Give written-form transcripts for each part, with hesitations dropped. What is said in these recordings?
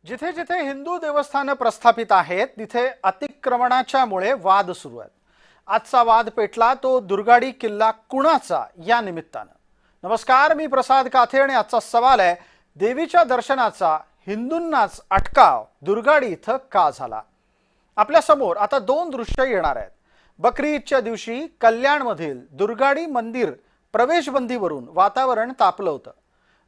जिथे जिथे हिंदू देवस्थानं प्रस्थापित आहेत तिथे अतिक्रमणाच्यामुळे वाद सुरू आहेत. आजचा वाद पेटला तो दुर्गाडी किल्ला कुणाचा या निमित्तानं. नमस्कार, मी प्रसाद काथे आणि आजचा सवाल आहे, देवीच्या दर्शनाचा हिंदूंनाच अटकाव दुर्गाडी इथं का झाला? आपल्या समोर आता दोन दृश्य येणार आहेत. बकरी ईदच्या दिवशी कल्याणमधील दुर्गाडी मंदिर प्रवेशबंदीवरून वातावरण तापलं होतं.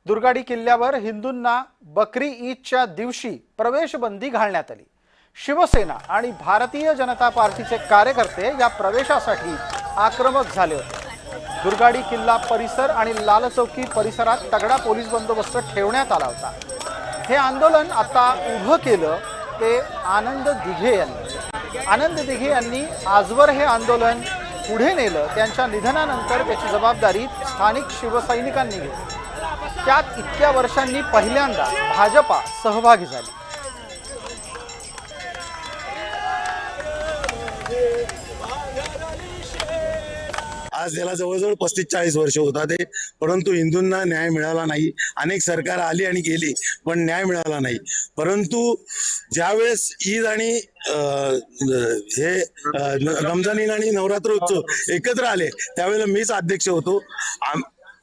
दुर्गाडी किल्ल्यावर हिंदूंना बकरी ईदच्या दिवशी प्रवेशबंदी घालण्यात आली. शिवसेना आणि भारतीय जनता पार्टीचे कार्यकर्ते या प्रवेशासाठी आक्रमक झाले होते. दुर्गाडी किल्ला परिसर आणि लाल चौकी परिसरात तगडा पोलीस बंदोबस्त ठेवण्यात आला होता. हे आंदोलन आता उभं केलं ते आनंद दिघे यांनी. आनंद दिघे यांनी आजवर हे आंदोलन पुढे नेलं. त्यांच्या निधनानंतर त्याची जबाबदारी स्थानिक शिवसैनिकांनी घेतली. त्यात इतक्या वर्षांनी पहिल्यांदा भाजपा सहभागी झाली. आज त्याला जवळजवळ 35-40 वर्ष होतात ते, परंतु हिंदूंना न्याय मिळाला नाही. अनेक सरकार आली आणि गेली पण न्याय मिळाला नाही. परंतु ज्यावेळेस ईद आणि रमजान ईद आणि नवरात्र उत्सव एकत्र आले त्यावेळेला मीच अध्यक्ष होतो.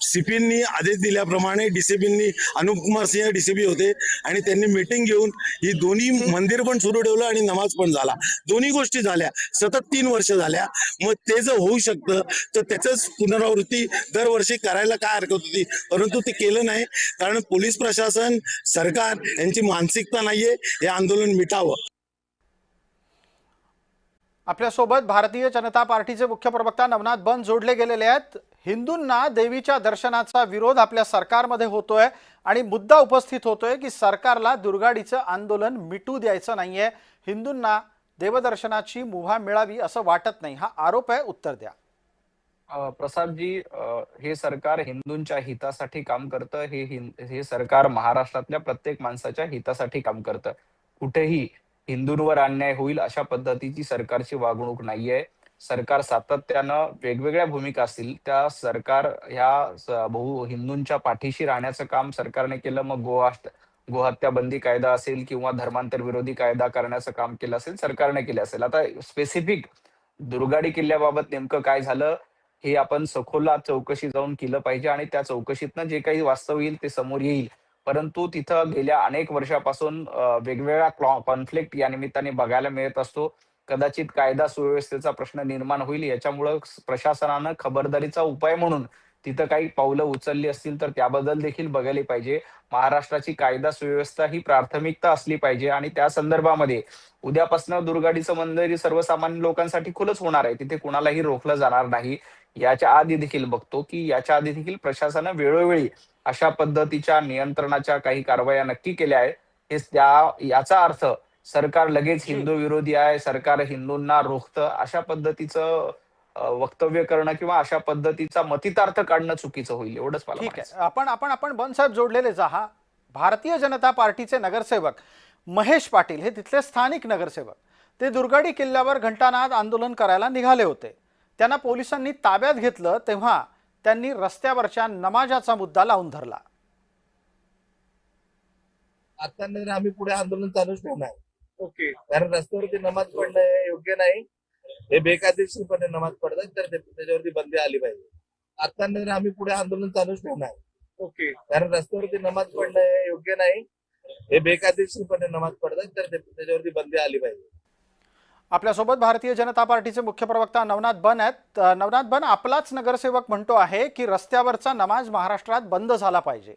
सीपींनी आदेश दिल्याप्रमाणे डीसीपींनी अनुपकुमार सिंह डीसीपी होते आणि त्यांनी मीटिंग घेऊन ही दोन्ही मंदिर पण सुरू ठेवलं आणि नमाज पण झाला. दोन्ही गोष्टी झाल्या. सतत 3 वर्ष झाल्या. मग ते जर होऊ शकतं तर त्याचंच पुनरावृत्ती दरवर्षी करायला काय हरकत होती, परंतु ते केलं नाही. कारण पोलीस प्रशासन, सरकार यांची मानसिकता नाहीये हे आंदोलन मिटावं. आपल्यासोबत भारतीय जनता पार्टीचे मुख्य प्रवक्ता नवनाथ बन जोडले गेलेले आहेत. हिंदूंना देवीच्या दर्शनाचा विरोध आपल्या सरकारमध्ये होतोय आणि मुद्दा उपस्थित होतोय की सरकारला दुर्गाडीचं आंदोलन मिटू द्यायचं नाहीये. हिंदूंना देवदर्शनाची मुभा मिळावी असं वाटत नाही, हा आरोप आहे. उत्तर द्या. प्रसादजी, हे सरकार हिंदूंच्या हितासाठी काम करतं. हे सरकार महाराष्ट्रातल्या प्रत्येक माणसाच्या हितासाठी काम करतं. कुठेही हिंदूंवर अन्याय होईल अशा पद्धतीची सरकारची वागणूक नाहीये. सरकार सातत्यानं वेगवेगळ्या भूमिका असतील त्या सरकार ह्या हिंदूंच्या पाठीशी राहण्याचं काम सरकारने केलं. मग गोहत्या बंदी कायदा असेल किंवा धर्मांतर विरोधी कायदा करण्याचं काम केलं असेल, सरकारने केलं असेल. आता स्पेसिफिक दुर्गाडी किल्ल्याबाबत नेमकं काय झालं हे आपण सखोलात चौकशी जाऊन केलं पाहिजे आणि त्या चौकशीतनं जे काही वास्तव येईल ते समोर येईल. परंतु तिथं गेल्या अनेक वर्षापासून वेगवेगळ्या कॉन्फ्लिक्ट या निमित्ताने बघायला मिळत असतो. कदाचित कायदा सुव्यवस्थेचा प्रश्न निर्माण होईल, याच्यामुळं प्रशासनानं खबरदारीचा उपाय म्हणून तिथं काही पावलं उचलली असतील तर त्याबद्दल देखील बघायला पाहिजे. महाराष्ट्राची कायदा सुव्यवस्था ही प्राथमिकता असली पाहिजे आणि त्या संदर्भामध्ये उद्यापासून दुर्गाडीचं मंदिर सर्वसामान्य लोकांसाठी खुलच होणार आहे. तिथे कुणालाही रोखलं जाणार नाही. याच्या आधी देखील बघतो की याच्या आधी देखील प्रशासनानं वेळोवेळी अशा पद्धतीच्या नियंत्रणाच्या काही कारवाया नक्की केल्या आहेत. याचा अर्थ सरकार लगेच हिंदू विरोधी आहे, सरकार हिंदूंना रोखतं अशा पद्धतीचं वक्तव्य करणं किंवा अशा पद्धतीचा मतितार्थ काढणं चुकीचं होईल, एवढंच मला ठीक आहे. आपण बन साहेब जोडलेलेच आहात. भारतीय जनता पार्टीचे नगरसेवक महेश पाटील हे तिथले स्थानिक नगरसेवक, ते दुर्गाडी किल्ल्यावर घंटानाद आंदोलन करायला निघाले होते. त्यांना पोलिसांनी ताब्यात घेतलं तेव्हा त्यांनी रस्त्यावरच्या नमाजाचा मुद्दा लावून धरला. आता आम्ही पुढे आंदोलन चालूच ठेवणार. ओके, कारण रस्त्यावरती नमाज पडणं हे योग्य नाही. हे बेकायदेशीरपणे नमाज पडतात, तर त्याच्यावरती बंदी आली पाहिजे. आता आम्ही पुढे आंदोलन चालूच ठेवणार. ओके, कारण रस्त्यावरती नमाज पडणं हे योग्य नाही. हे बेकायदेशीरपणे नमाज पडतात, तर त्याच्यावरती बंदी आली पाहिजे. आपल्यासोबत भारतीय जनता पार्टीचे मुख्य प्रवक्ता नवनाथ बन आहेत. नवनाथ बन, आपलाच नगरसेवक म्हणतो आहे की रस्त्यावरचा नमाज महाराष्ट्रात बंद झाला पाहिजे.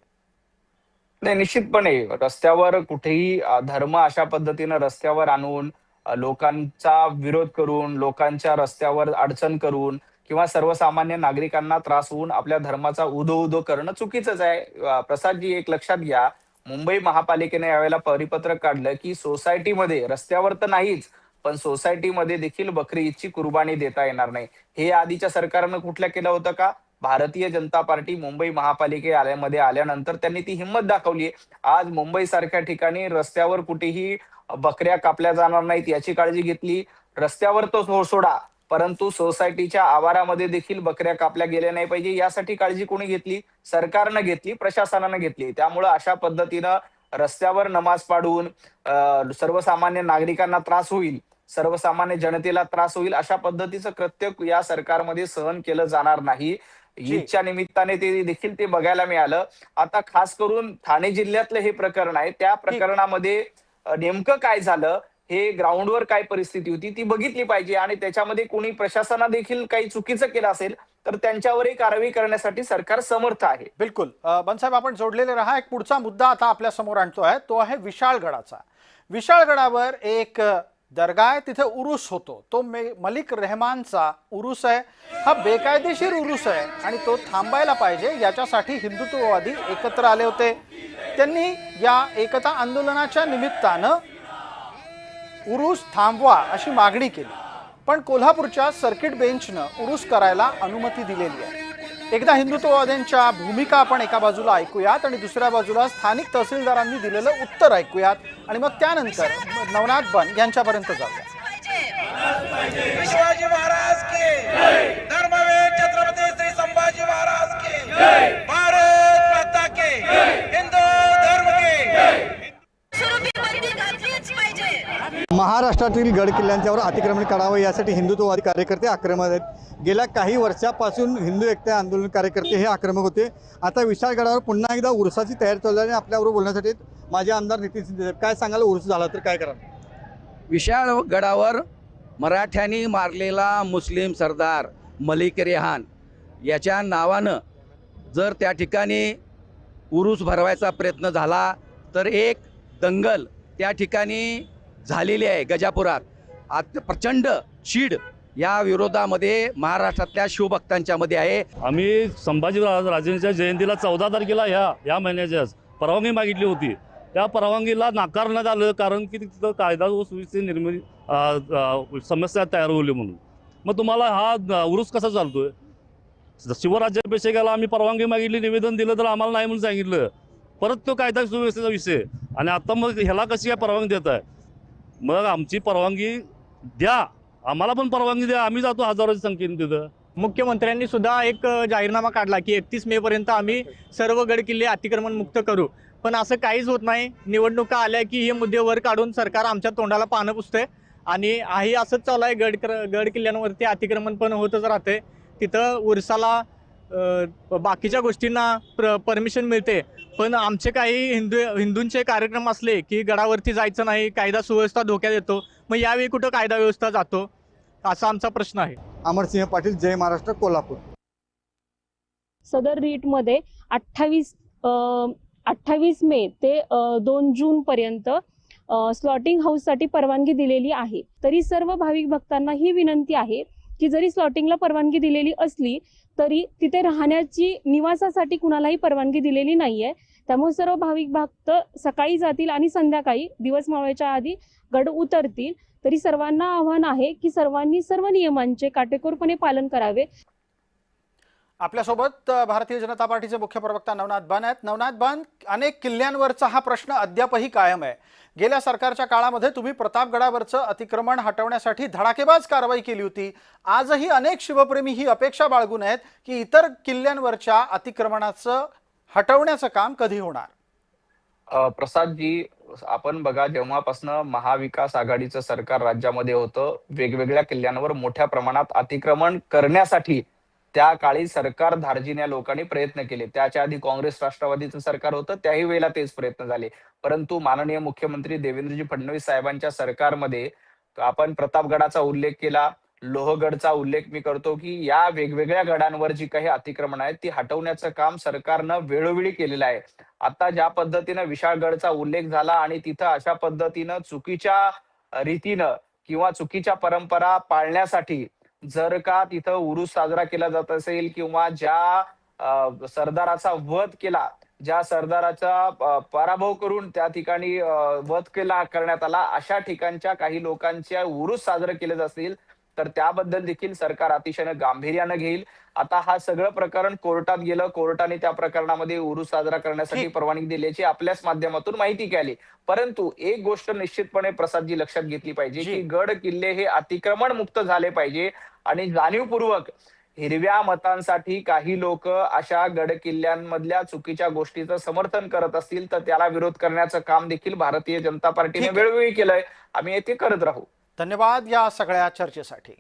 नाही, निश्चितपणे रस्त्यावर कुठेही धर्म अशा पद्धतीनं रस्त्यावर आणून लोकांचा विरोध करून, लोकांच्या रस्त्यावर अडचण करून किंवा सर्वसामान्य नागरिकांना त्रास होऊन आपल्या धर्माचा उदो करणं चुकीचंच आहे. प्रसादजी, एक लक्षात घ्या, मुंबई महापालिकेने यावेळेला परिपत्रक काढलं की सोसायटीमध्ये, रस्त्यावर तर नाहीच पण सोसायटीमध्ये देखील बकरी ईदची कुर्बानी देता येणार नाही. हे आधीच्या सरकारनं कुठल्या केलं होतं का? भारतीय जनता पार्टी मुंबई महापालिकेमध्ये आल्यानंतर त्यांनी ती हिंमत दाखवली. आज मुंबई सारख्या ठिकाणी रस्त्यावर कुठेही बकऱ्या कापल्या जाणार नाहीत याची काळजी घेतली. रस्त्यावर तो सोडा, परंतु सोसायटीच्या आवारामध्ये देखील बकऱ्या कापल्या गेल्या नाही पाहिजे यासाठी काळजी कोणी घेतली? सरकारनं घेतली, प्रशासनानं घेतली. त्यामुळे अशा पद्धतीनं रस्त्यावर नमाज पाडून सर्वसामान्य नागरिकांना त्रास होईल, सर्वसामान्य जनतेला त्रास होईल, अशा पद्धतीचं कृत्य या सरकारमध्ये सहन केलं जाणार नाही. जी. ईदच्या निमित्ताने ते देखील ते बघायला मिळालं. आता खास करून ठाणे जिल्ह्यातलं हे प्रकरण आहे. त्या प्रकरणामध्ये नेमकं काय झालं, हे ग्राउंडवर काय परिस्थिती होती ती बघितली पाहिजे आणि त्याच्यामध्ये कोणी प्रशासनाने देखील काही चुकीचं केलं असेल तर त्यांच्यावरही कारवाई करण्यासाठी सरकार समर्थ आहे. बिलकुल. बनसाहेब, आपण जोडलेले रहा. एक पुढचा मुद्दा आता आपल्या समोर आणतोय, तो आहे विशाळगडाचा. विशाळगडावर एक दर्गा आहे, तिथे उरूस होतो. तो मलिक रेहमानचा उरूस आहे. हा बेकायदेशीर उरूस आहे आणि तो थांबायला पाहिजे, याच्यासाठी हिंदुत्ववादी एकत्र आले होते. त्यांनी या एकता आंदोलनाच्या निमित्तानं उरूस थांबवा अशी मागणी केली, पण कोल्हापूरच्या सर्किट बेंचनं उरूस करायला अनुमती दिलेली आहे. एकदा हिंदुत्ववाद्यांच्या भूमिका आपण एका बाजूला ऐकूयात आणि दुसऱ्या बाजूला स्थानिक तहसीलदारांनी दिलेलं उत्तर ऐकूयात आणि मग त्यानंतर नवनाथ बन यांच्यापर्यंत जाऊया. शिवाजी महाराज के धर्मवीर छत्रपती श्री संभाजी महाराज के भारत माता के हिंदू धर्म के महाराष्ट्रातील गड किल्ल्यांच्यावर अतिक्रमण करावं यासाठी हिंदुत्ववादी कार्यकर्ते आक्रमक आहेत. गेल्या काही वर्षापासून हिंदू एकता आंदोलन कार्यकर्ते हे आक्रमक होते. आता विशाळगडावर पुन्हा एकदा उरुसाची तयारी चालू आहे. आपल्याबरोबर बोलण्यासाठी माझे आमदार नितीन शिंदे, काय सांगाल, उरुस झाला तर काय कराल? विशाळगडावर मराठ्यांनी मारलेला मुस्लिम सरदार मलिक रेहान याच्या नावानं जर त्या ठिकाणी उरूस भरवायचा प्रयत्न झाला तर एक दंगल त्या ठिकाणी झालेली आहे. गजापुरात आता प्रचंड चीड या विरोधामध्ये महाराष्ट्रातल्या शिवभक्तांच्या मध्ये आहे. आम्ही संभाजी राजेंच्या जयंतीला 14 तारखेला या महिन्याच्याच परवानगी मागितली होती. त्या परवानगीला नाकारण्यात आलं, कारण की तिथं कायदा व सुव्यवस्थेची निर्मिती समस्या तयार होली म्हणून. मग तुम्हाला हा उरूस कसा चालतोय? शिवराज्याभिषेकाला आम्ही परवानगी मागितली, निवेदन दिलं तर आम्हाला नाही म्हणून सांगितलं. परत तो कायदा सुव्यवस्थेचा विषय आणि आता मग ह्याला कशी काय परवानगी देत आहे? मग आमची परवानगी द्या, आम्हाला पण परवानगी द्या, आम्ही जातो हजारोच्या संख्येने तिथं. मुख्यमंत्र्यांनी सुद्धा एक जाहीरनामा काढला की 31 मे पर्यंत आम्ही सर्व गड किल्ले अतिक्रमण मुक्त करू, पण असं काहीच होत नाही. निवडणुका आल्या की हे मुद्दे वर काढून सरकार आमच्या तोंडाला पानं पुसतंय आणि आहे असंच चालू आहे. गड किल्ल्यांवरती अतिक्रमण पण होतच राहते. तिथं उरसाला बाकीच्या गोष्टींना परमिशन मिळते, पण आमचे काही हिंदूंचे कार्यक्रम असले की गडावरती जायचं नाही, कायदा सुव्यवस्था धोक्यात येतो. मग यावेळी कुठं कायदा व्यवस्था जातो, असा आमचा प्रश्न आहे. अमरसिंह पाटील, जय महाराष्ट्र, कोल्हापूर. सदर रीटमध्ये 28 मे ते 2 जून पर्यंत स्लॉटिंग हाऊससाठी परवानगी दिलेली आहे. तरी सर्व भाविक भक्तांना ही विनंती आहे की जरी स्लॉटिंगला परवानगी दिलेली असली तरी तिथे राहण्याची निवासासाठी कुणालाही परवानगी दिलेली नाहीये. त्यामुळे सर्व भाविक भक्त सकाळी जातील आणि संध्याकाळी दिवस मावळायच्या आधी गड उतरतील. तरी सर्वांना आव्हान आहे की सर्वांनी सर्व नियमांचे काटेकोरपणे पालन करावे. आपल्यासोबत भारतीय जनता पार्टीचे मुख्य प्रवक्ता नवनाथ बन आहेत. नवनाथ बन, अनेक किल्ल्यांवरचा हा प्रश्न अद्यापही कायम आहे. गेल्या सरकारच्या काळामध्ये तुम्ही प्रतापगडावरचं अतिक्रमण हटवण्यासाठी धडाकेबाज कारवाई केली होती. आजही अनेक शिवप्रेमी ही अपेक्षा बाळगून आहेत की इतर किल्ल्यांवरच्या अतिक्रमणाचं हटवण्याचं काम कधी होणार? प्रसादजी, आपण बघा, जेव्हापासून महाविकास आघाडीचं सरकार राज्यामध्ये होतं, वेगवेगळ्या किल्ल्यांवर मोठ्या प्रमाणात अतिक्रमण करण्यासाठी त्या काळी सरकार धार्जिण्या लोकांनी प्रयत्न केले. त्याच्या आधी काँग्रेस राष्ट्रवादीचं सरकार होतं, त्याही वेळेला तेच प्रयत्न झाले. परंतु माननीय मुख्यमंत्री देवेंद्रजी फडणवीस साहेबांच्या सरकारमध्ये आपण प्रतापगडाचा उल्लेख केला, लोहगडचा उल्लेख मी करतो की या वेगवेगळ्या गडांवर जी काही अतिक्रमण आहेत ती हटवण्याचं काम सरकारनं वेळोवेळी केलेलं आहे. आता ज्या पद्धतीनं विशाळगडचा उल्लेख झाला आणि तिथं अशा पद्धतीनं चुकीच्या रीतीनं किंवा चुकीच्या परंपरा पाळण्यासाठी जर का तिथं उरूस साजरा केला जात असेल किंवा ज्या सरदाराचा वध केला, ज्या सरदाराचा पराभव करून त्या ठिकाणी वध करण्यात आला, अशा ठिकाणच्या काही लोकांच्या उरूस साजरे केले असतील तर त्याबद्दल देखील सरकार अतिशय गांभीर्यानं घेईल. आता हा सगळं प्रकरण कोर्टात गेलं, कोर्टाने त्या प्रकरणामध्ये उरूस साजरा करण्यासाठी परवानगी दिल्याची आपल्याच माध्यमातून माहिती कळली. परंतु एक गोष्ट निश्चितपणे प्रसादजी लक्षात घेतली पाहिजे की गड किल्ले हे अतिक्रमण मुक्त झाले पाहिजे आणि जाणीवपूर्वक हिरव्या मतांसाठी काही लोक अशा गड किल्ल्यांमधल्या चुकीच्या गोष्टीचं समर्थन करत असतील तर त्याला विरोध करण्याचं काम देखील भारतीय जनता पार्टीने ठीक आहे. वेळोवेळी केलंय. आम्ही ते करत राहू. धन्यवाद या सगळ्या चर्चेसाठी.